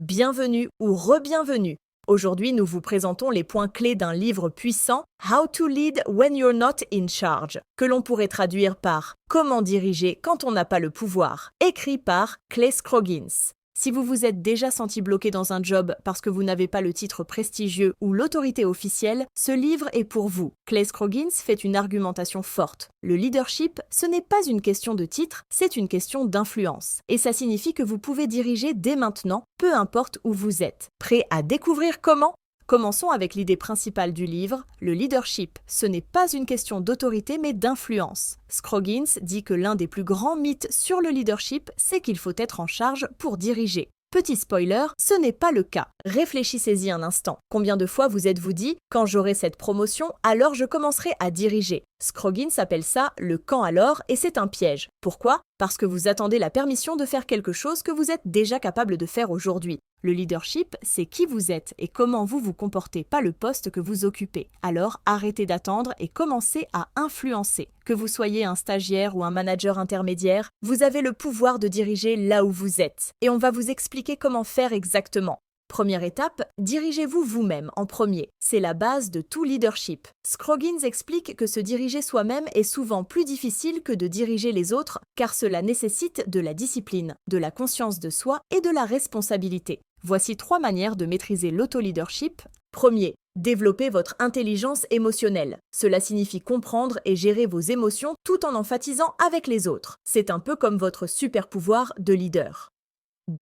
Bienvenue ou re-bienvenue. Aujourd'hui, nous vous présentons les points clés d'un livre puissant, How to Lead When You're Not in Charge, que l'on pourrait traduire par Comment diriger quand on n'a pas le pouvoir, écrit par Clay Scroggins. Si vous vous êtes déjà senti bloqué dans un job parce que vous n'avez pas le titre prestigieux ou l'autorité officielle, ce livre est pour vous. Clay Scroggins fait une argumentation forte. Le leadership, ce n'est pas une question de titre, c'est une question d'influence. Et ça signifie que vous pouvez diriger dès maintenant, peu importe où vous êtes. Prêt à découvrir comment ? Commençons avec l'idée principale du livre, le leadership. Ce n'est pas une question d'autorité mais d'influence. Scroggins dit que l'un des plus grands mythes sur le leadership, c'est qu'il faut être en charge pour diriger. Petit spoiler, ce n'est pas le cas. Réfléchissez-y un instant. Combien de fois vous êtes-vous dit « Quand j'aurai cette promotion, alors je commencerai à diriger ». Scroggins appelle ça le « quand alors » et c'est un piège. Pourquoi ? Parce que vous attendez la permission de faire quelque chose que vous êtes déjà capable de faire aujourd'hui. Le leadership, c'est qui vous êtes et comment vous vous comportez, pas le poste que vous occupez. Alors arrêtez d'attendre et commencez à influencer. Que vous soyez un stagiaire ou un manager intermédiaire, vous avez le pouvoir de diriger là où vous êtes. Et on va vous expliquer comment faire exactement. Première étape, dirigez-vous vous-même en premier. C'est la base de tout leadership. Scroggins explique que se diriger soi-même est souvent plus difficile que de diriger les autres car cela nécessite de la discipline, de la conscience de soi et de la responsabilité. Voici 3 manières de maîtriser l'auto-leadership. Premier, développez votre intelligence émotionnelle. Cela signifie comprendre et gérer vos émotions tout en emphatisant avec les autres. C'est un peu comme votre super pouvoir de leader.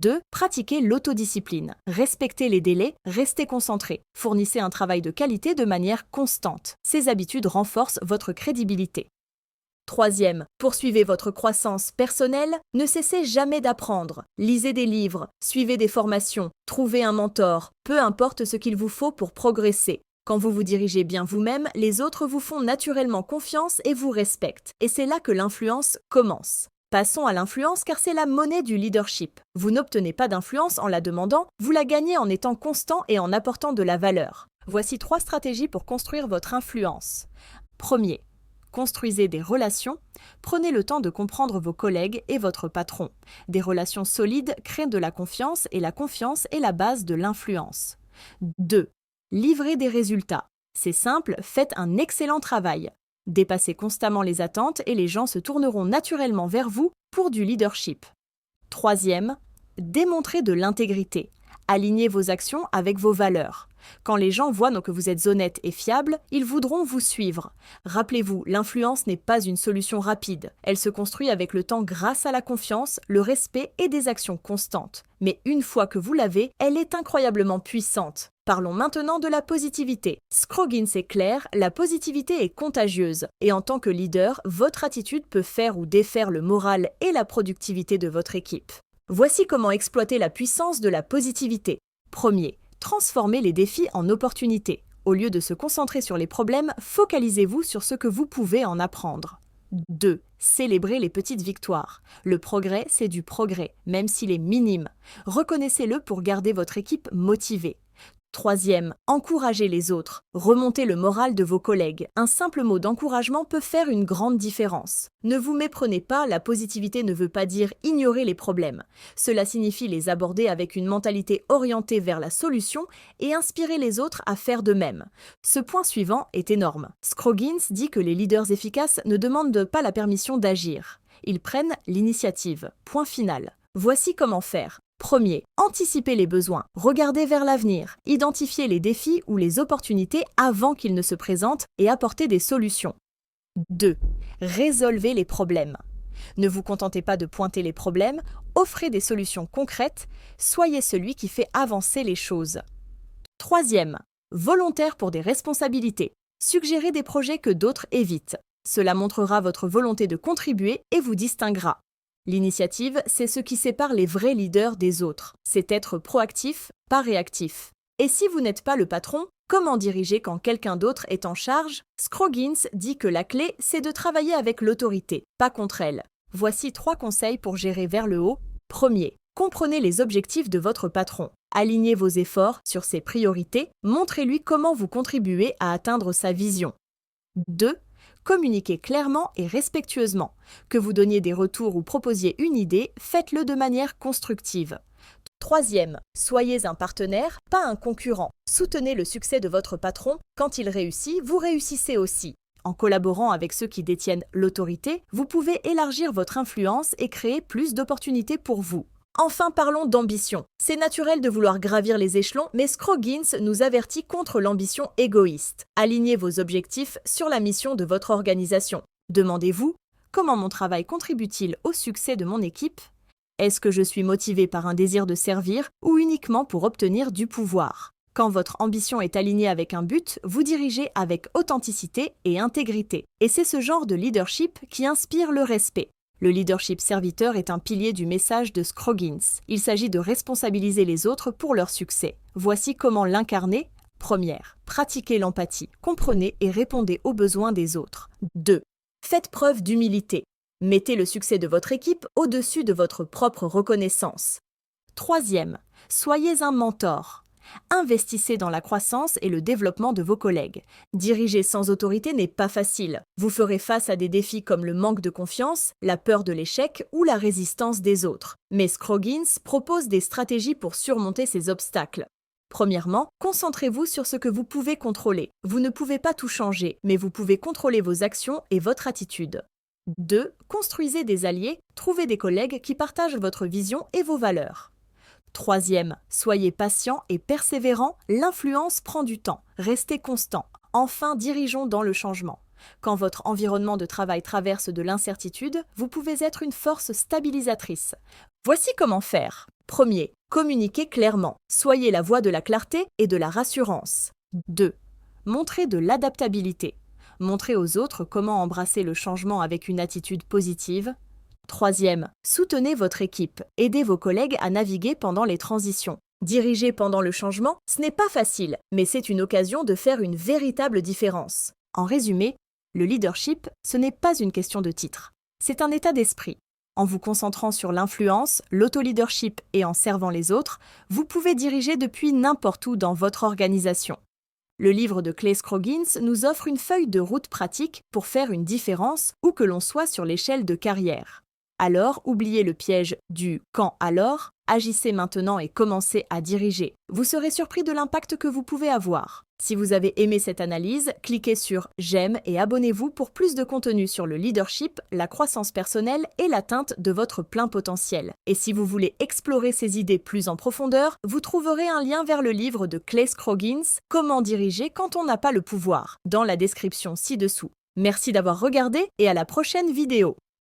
2. Pratiquez l'autodiscipline. Respectez les délais, restez concentré. Fournissez un travail de qualité de manière constante. Ces habitudes renforcent votre crédibilité. 3. Poursuivez votre croissance personnelle, ne cessez jamais d'apprendre. Lisez des livres, suivez des formations, trouvez un mentor, peu importe ce qu'il vous faut pour progresser. Quand vous vous dirigez bien vous-même, les autres vous font naturellement confiance et vous respectent. Et c'est là que l'influence commence. Passons à l'influence car c'est la monnaie du leadership. Vous n'obtenez pas d'influence en la demandant, vous la gagnez en étant constant et en apportant de la valeur. Voici 3 stratégies pour construire votre influence. Premier, construisez des relations. Prenez le temps de comprendre vos collègues et votre patron. Des relations solides créent de la confiance et la confiance est la base de l'influence. 2. Livrez des résultats. C'est simple, faites un excellent travail. Dépassez constamment les attentes et les gens se tourneront naturellement vers vous pour du leadership. 3. Démontrez de l'intégrité. Alignez vos actions avec vos valeurs. Quand les gens voient que vous êtes honnête et fiable, ils voudront vous suivre. Rappelez-vous, l'influence n'est pas une solution rapide. Elle se construit avec le temps grâce à la confiance, le respect et des actions constantes. Mais une fois que vous l'avez, elle est incroyablement puissante. Parlons maintenant de la positivité. Scroggins est clair, la positivité est contagieuse. Et en tant que leader, votre attitude peut faire ou défaire le moral et la productivité de votre équipe. Voici comment exploiter la puissance de la positivité. Premier, transformez les défis en opportunités. Au lieu de se concentrer sur les problèmes, focalisez-vous sur ce que vous pouvez en apprendre. 2. Célébrez les petites victoires. Le progrès, c'est du progrès, même s'il est minime. Reconnaissez-le pour garder votre équipe motivée. 3. Encouragez les autres. Remontez le moral de vos collègues. Un simple mot d'encouragement peut faire une grande différence. Ne vous méprenez pas, la positivité ne veut pas dire ignorer les problèmes. Cela signifie les aborder avec une mentalité orientée vers la solution et inspirer les autres à faire de même. Ce point suivant est énorme. Scroggins dit que les leaders efficaces ne demandent pas la permission d'agir. Ils prennent l'initiative. Point final. Voici comment faire. Premier, anticipez les besoins, regardez vers l'avenir, identifiez les défis ou les opportunités avant qu'ils ne se présentent et apportez des solutions. 2. Résolvez les problèmes. Ne vous contentez pas de pointer les problèmes, offrez des solutions concrètes, soyez celui qui fait avancer les choses. 3. Volontaire pour des responsabilités. Suggérez des projets que d'autres évitent. Cela montrera votre volonté de contribuer et vous distinguera. L'initiative, c'est ce qui sépare les vrais leaders des autres. C'est être proactif, pas réactif. Et si vous n'êtes pas le patron, comment diriger quand quelqu'un d'autre est en charge ? Scroggins dit que la clé, c'est de travailler avec l'autorité, pas contre elle. Voici 3 conseils pour gérer vers le haut. Premier, comprenez les objectifs de votre patron. Alignez vos efforts sur ses priorités, montrez-lui comment vous contribuez à atteindre sa vision. 2. Communiquez clairement et respectueusement. Que vous donniez des retours ou proposiez une idée, faites-le de manière constructive. Troisième, soyez un partenaire, pas un concurrent. Soutenez le succès de votre patron. Quand il réussit, vous réussissez aussi. En collaborant avec ceux qui détiennent l'autorité, vous pouvez élargir votre influence et créer plus d'opportunités pour vous. Enfin, parlons d'ambition. C'est naturel de vouloir gravir les échelons, mais Scroggins nous avertit contre l'ambition égoïste. Alignez vos objectifs sur la mission de votre organisation. Demandez-vous, comment mon travail contribue-t-il au succès de mon équipe ? Est-ce que je suis motivé par un désir de servir ou uniquement pour obtenir du pouvoir ? Quand votre ambition est alignée avec un but, vous dirigez avec authenticité et intégrité. Et c'est ce genre de leadership qui inspire le respect. Le leadership serviteur est un pilier du message de Scroggins. Il s'agit de responsabiliser les autres pour leur succès. Voici comment l'incarner. Première, pratiquez l'empathie. Comprenez et répondez aux besoins des autres. 2. Faites preuve d'humilité. Mettez le succès de votre équipe au-dessus de votre propre reconnaissance. Troisième, soyez un mentor. Investissez dans la croissance et le développement de vos collègues. Diriger sans autorité n'est pas facile. Vous ferez face à des défis comme le manque de confiance, la peur de l'échec ou la résistance des autres. Mais Scroggins propose des stratégies pour surmonter ces obstacles. Premièrement, concentrez-vous sur ce que vous pouvez contrôler. Vous ne pouvez pas tout changer, mais vous pouvez contrôler vos actions et votre attitude. 2. Construisez des alliés, trouvez des collègues qui partagent votre vision et vos valeurs. Troisième, soyez patient et persévérant, l'influence prend du temps, restez constant. Enfin, dirigeons dans le changement. Quand votre environnement de travail traverse de l'incertitude, vous pouvez être une force stabilisatrice. Voici comment faire. Premier, communiquez clairement. Soyez la voix de la clarté et de la rassurance. 2. Montrez de l'adaptabilité. Montrez aux autres comment embrasser le changement avec une attitude positive. Troisième, soutenez votre équipe. Aidez vos collègues à naviguer pendant les transitions. Diriger pendant le changement, ce n'est pas facile, mais c'est une occasion de faire une véritable différence. En résumé, le leadership, ce n'est pas une question de titre. C'est un état d'esprit. En vous concentrant sur l'influence, l'auto-leadership et en servant les autres, vous pouvez diriger depuis n'importe où dans votre organisation. Le livre de Clay Scroggins nous offre une feuille de route pratique pour faire une différence où que l'on soit sur l'échelle de carrière. Alors, oubliez le piège du « quand alors », agissez maintenant et commencez à diriger. Vous serez surpris de l'impact que vous pouvez avoir. Si vous avez aimé cette analyse, cliquez sur « J'aime » et abonnez-vous pour plus de contenu sur le leadership, la croissance personnelle et l'atteinte de votre plein potentiel. Et si vous voulez explorer ces idées plus en profondeur, vous trouverez un lien vers le livre de Clay Scroggins « Comment diriger quand on n'a pas le pouvoir » dans la description ci-dessous. Merci d'avoir regardé et à la prochaine vidéo.